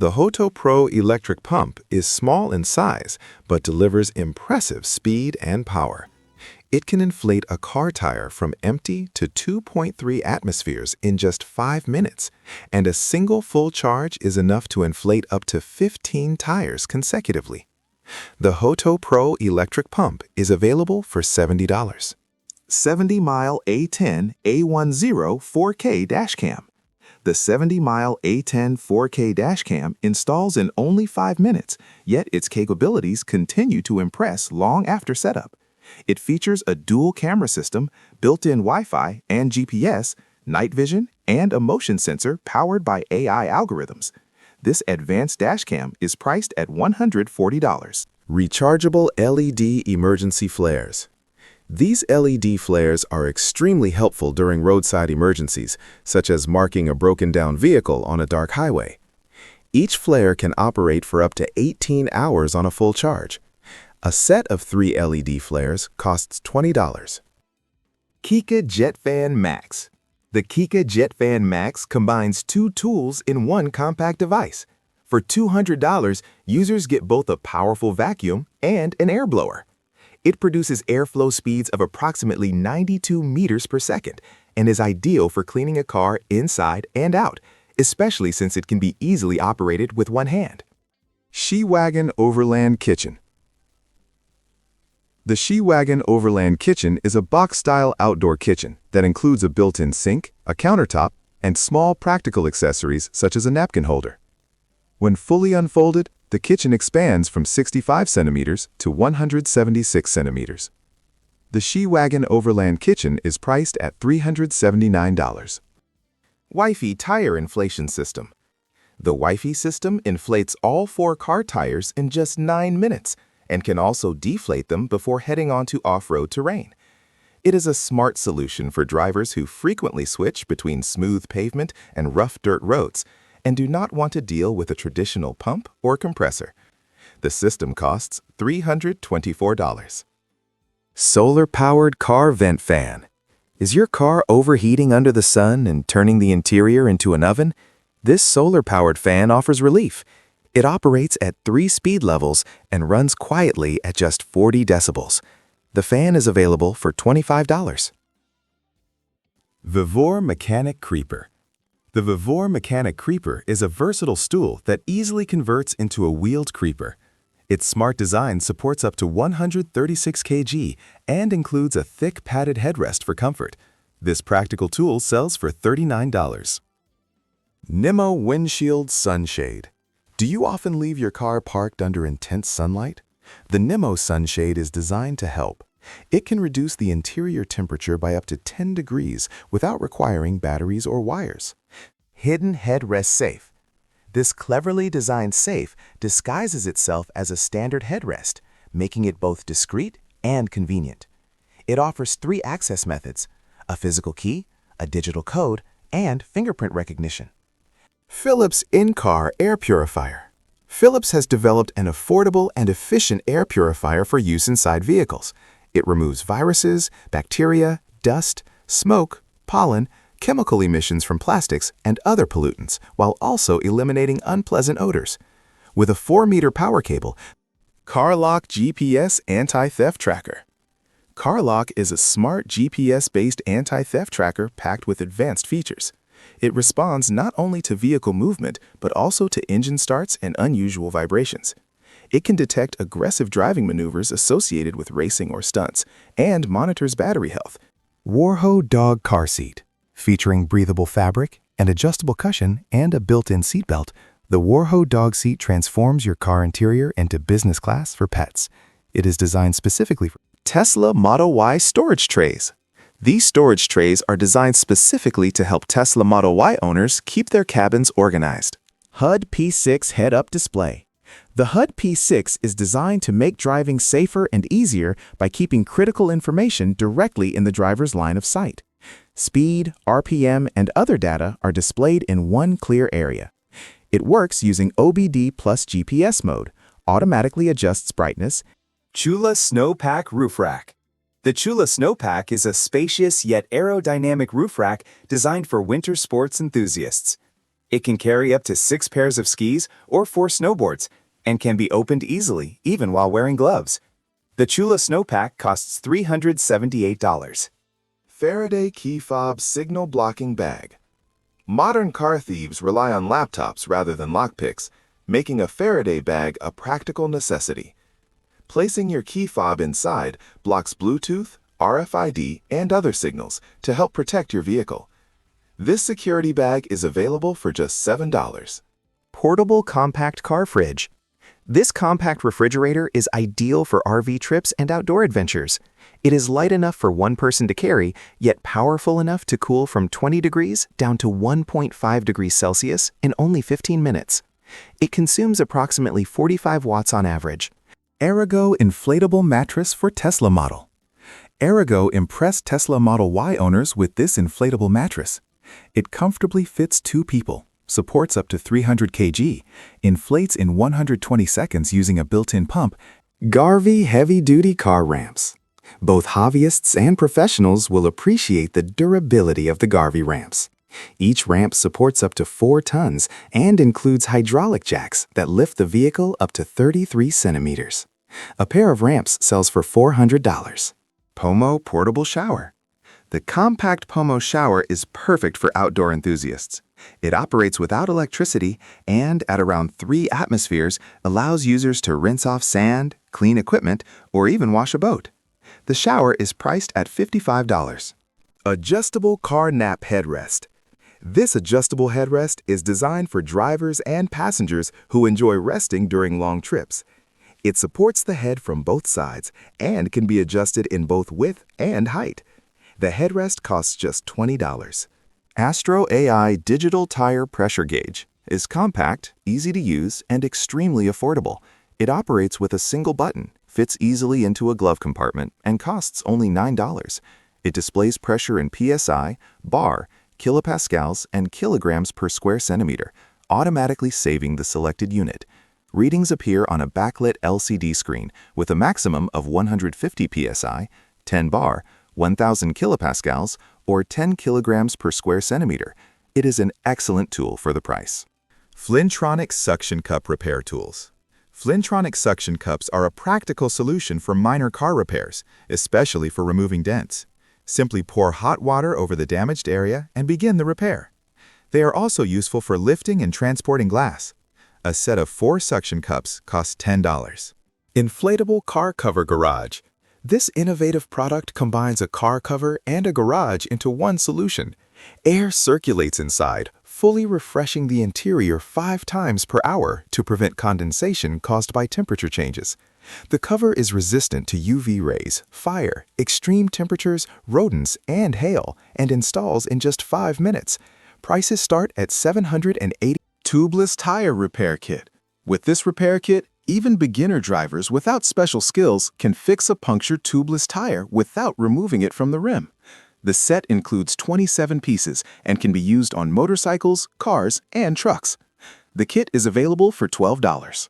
The Hoto Pro electric pump is small in size, but delivers impressive speed and power. It can inflate a car tire from empty to 2.3 atmospheres in just 5 minutes, and a single full charge is enough to inflate up to 15 tires consecutively. The Hoto Pro electric pump is available for $70. 70-mile A10 A10 4K dashcam. The 70-mile A10 4K dashcam installs in only 5 minutes, yet its capabilities continue to impress long after setup. It features a dual camera system, built-in Wi-Fi and GPS, night vision, and a motion sensor powered by AI algorithms. This advanced dashcam is priced at $140. Rechargeable LED emergency flares. These LED flares are extremely helpful during roadside emergencies, such as marking a broken-down vehicle on a dark highway. Each flare can operate for up to 18 hours on a full charge. A set of 3 LED flares costs $20. Kika JetFan Max. The Kika JetFan Max combines 2 tools in one compact device. For $200, users get both a powerful vacuum and an air blower. It produces airflow speeds of approximately 92 meters per second and is ideal for cleaning a car inside and out, especially since it can be easily operated with one hand. She-Wagon Overland Kitchen. The She-Wagon Overland Kitchen is a box-style outdoor kitchen that includes a built-in sink, a countertop, and small practical accessories such as a napkin holder. When fully unfolded, the kitchen expands from 65 centimeters to 176 centimeters. The She-Wagon Overland Kitchen is priced at $379. Wi-Fi Tire Inflation System. The Wi-Fi system inflates all 4 car tires in just 9 minutes, and can also deflate them before heading onto off-road terrain. It is a smart solution for drivers who frequently switch between smooth pavement and rough dirt roads and do not want to deal with a traditional pump or compressor. The system costs $324. Solar-powered car vent fan. Is your car overheating under the sun and turning the interior into an oven? This solar-powered fan offers relief. It operates at 3 speed levels and runs quietly at just 40 decibels. The fan is available for $25. Vivor Mechanic Creeper. The Vivor Mechanic Creeper is a versatile stool that easily converts into a wheeled creeper. Its smart design supports up to 136 kg and includes a thick padded headrest for comfort. This practical tool sells for $39. Nemo Windshield Sunshade. Do you often leave your car parked under intense sunlight? The Nemo Sunshade is designed to help. It can reduce the interior temperature by up to 10 degrees without requiring batteries or wires. Hidden Headrest Safe. This cleverly designed safe disguises itself as a standard headrest, making it both discreet and convenient. It offers 3 access methods: a physical key, a digital code, and fingerprint recognition. Philips In-Car Air Purifier. Philips has developed an affordable and efficient air purifier for use inside vehicles. It removes viruses, bacteria, dust, smoke, pollen, chemical emissions from plastics, and other pollutants, while also eliminating unpleasant odors. With a 4-meter power cable, CarLock GPS Anti-Theft Tracker. CarLock is a smart GPS-based anti-theft tracker packed with advanced features. It responds not only to vehicle movement, but also to engine starts and unusual vibrations. It can detect aggressive driving maneuvers associated with racing or stunts, and monitors battery health. Warho Dog Car Seat. Featuring breathable fabric, an adjustable cushion, and a built-in seatbelt, the Warho Dog Seat transforms your car interior into business class for pets. It is designed specifically for Tesla Model Y storage trays. These storage trays are designed specifically to help Tesla Model Y owners keep their cabins organized. HUD P6 Head-Up Display. The HUD P6 is designed to make driving safer and easier by keeping critical information directly in the driver's line of sight. Speed, RPM, and other data are displayed in one clear area. It works using OBD plus GPS mode, automatically adjusts brightness. Chula Snowpack Roof Rack. The Chula Snowpack is a spacious yet aerodynamic roof rack designed for winter sports enthusiasts. It can carry up to 6 pairs of skis or 4 snowboards and can be opened easily even while wearing gloves. The Chula Snow Pack costs $378. Faraday Key Fob Signal Blocking Bag. Modern car thieves rely on laptops rather than lockpicks, making a Faraday bag a practical necessity. Placing your key fob inside blocks Bluetooth, RFID, and other signals to help protect your vehicle. This security bag is available for just $7. Portable compact car fridge. This compact refrigerator is ideal for RV trips and outdoor adventures. It is light enough for one person to carry, yet powerful enough to cool from 20 degrees down to 1.5 degrees Celsius in only 15 minutes. It consumes approximately 45 watts on average. Arago Inflatable Mattress for Tesla Model. Arago impressed Tesla Model Y owners with this inflatable mattress. It comfortably fits 2 people, supports up to 300 kg, inflates in 120 seconds using a built-in pump. Garvey heavy-duty car ramps. Both hobbyists and professionals will appreciate the durability of the Garvey ramps. Each ramp supports up to 4 tons and includes hydraulic jacks that lift the vehicle up to 33 centimeters. A pair of ramps sells for $400. Pomo Portable Shower. The compact Pomo shower is perfect for outdoor enthusiasts. It operates without electricity and, at around 3 atmospheres, allows users to rinse off sand, clean equipment, or even wash a boat. The shower is priced at $55. Adjustable Car Nap Headrest. This adjustable headrest is designed for drivers and passengers who enjoy resting during long trips. It supports the head from both sides and can be adjusted in both width and height. The headrest costs just $20. Astro AI Digital Tire Pressure Gauge is compact, easy to use, and extremely affordable. It operates with a single button, fits easily into a glove compartment, and costs only $9. It displays pressure in PSI, bar, kilopascals, and kilograms per square centimeter, automatically saving the selected unit. Readings appear on a backlit LCD screen with a maximum of 150 PSI, 10 bar, 1,000 kilopascals, or 10 kilograms per square centimeter. It is an excellent tool for the price. Flintronic Suction Cup Repair Tools. Flintronic suction cups are a practical solution for minor car repairs, especially for removing dents. Simply pour hot water over the damaged area and begin the repair. They are also useful for lifting and transporting glass. A set of 4 suction cups costs $10. Inflatable Car Cover Garage. This innovative product combines a car cover and a garage into one solution. Air circulates inside, fully refreshing the interior 5 times per hour to prevent condensation caused by temperature changes. The cover is resistant to UV rays, fire, extreme temperatures, rodents, and hail, and installs in just 5 minutes. Prices start at $780. Tubeless Tire Repair Kit. With this repair kit, even beginner drivers without special skills can fix a punctured tubeless tire without removing it from the rim. The set includes 27 pieces and can be used on motorcycles, cars, and trucks. The kit is available for $12.